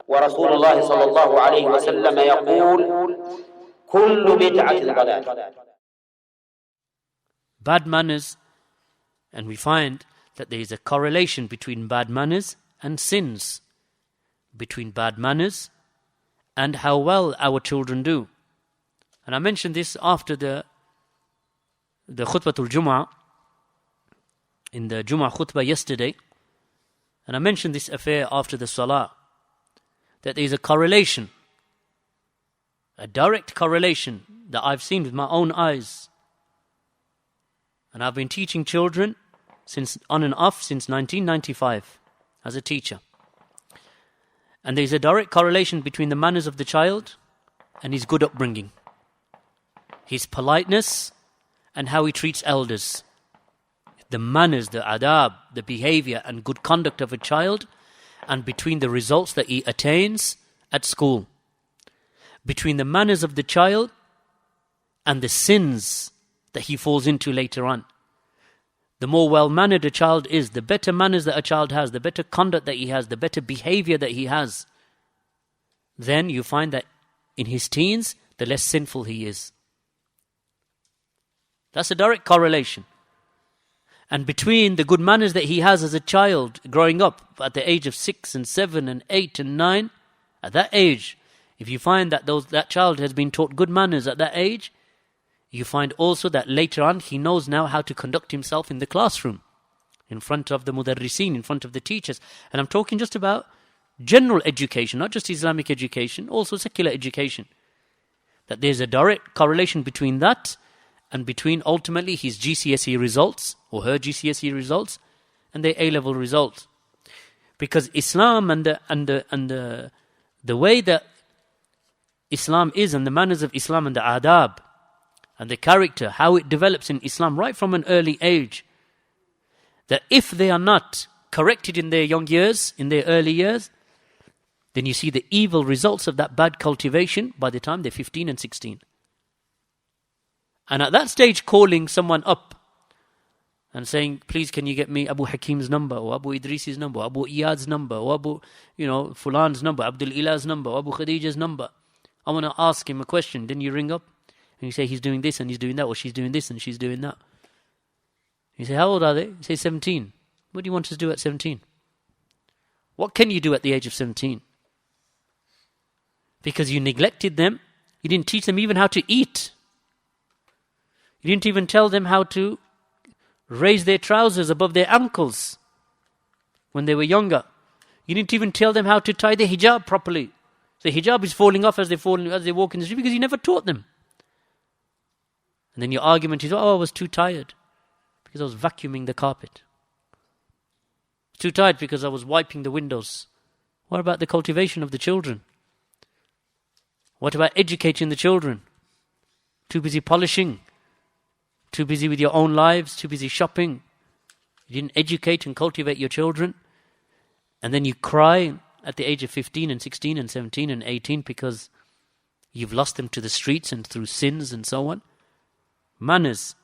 ورسول الله صلى الله عليه وسلم يقول كل بدعة ضلالة. Bad manners, and we find that there is a correlation between bad manners and sins, between bad manners and how well our children do. And I mentioned this after the khutbatul Jum'ah, in the Jum'ah khutbah yesterday, and I mentioned this affair after the Salah, that there is a correlation, a direct correlation that I've seen with my own eyes. And I've been teaching children on and off since 1995 as a teacher. And there is a direct correlation between the manners of the child and his good upbringing, his politeness and how he treats elders. The manners, the adab, the behavior and good conduct of a child, and between the results that he attains at school. Between the manners of the child and the sins that he falls into later on. The more well-mannered a child is, the better manners that a child has, the better conduct that he has, the better behavior that he has, then you find that in his teens, the less sinful he is. That's a direct correlation. And between the good manners that he has as a child growing up at the age of 6 and 7 and 8 and 9, at that age, if you find that that child has been taught good manners at that age, you find also that later on he knows now how to conduct himself in the classroom, in front of the mudarrisin, in front of the teachers. And I'm talking just about general education, not just Islamic education, also secular education. That there's a direct correlation between that and between ultimately his GCSE results or her GCSE results and their A-level results. Because Islam and the way that Islam is, and the manners of Islam and the adab and the character, how it develops in Islam right from an early age, that if they are not corrected in their young years, in their early years, then you see the evil results of that bad cultivation by the time they're 15 and 16. And at that stage, calling someone up and saying, please can you get me Abu Hakim's number, or Abu Idris's number, or Abu Iyad's number, or Abu, Fulan's number, Abdul Ilah's number, or Abu Khadeejah's number. I want to ask him a question. Then you ring up and you say, he's doing this and he's doing that, or she's doing this and she's doing that. You say, how old are they? You say, 17. What do you want us to do at 17? What can you do at the age of 17? Because you neglected them. You didn't teach them even how to eat. You didn't even tell them how to raise their trousers above their ankles when they were younger. You didn't even tell them how to tie their hijab properly. The hijab is falling off as they walk in the street because you never taught them. And then your argument is, I was too tired because I was vacuuming the carpet. Too tired because I was wiping the windows. What about the cultivation of the children? What about educating the children? Too busy polishing. Too busy with your own lives. Too busy shopping. You didn't educate and cultivate your children. And then you cry at the age of 15 and 16 and 17 and 18 because you've lost them to the streets and through sins and so on. Manners.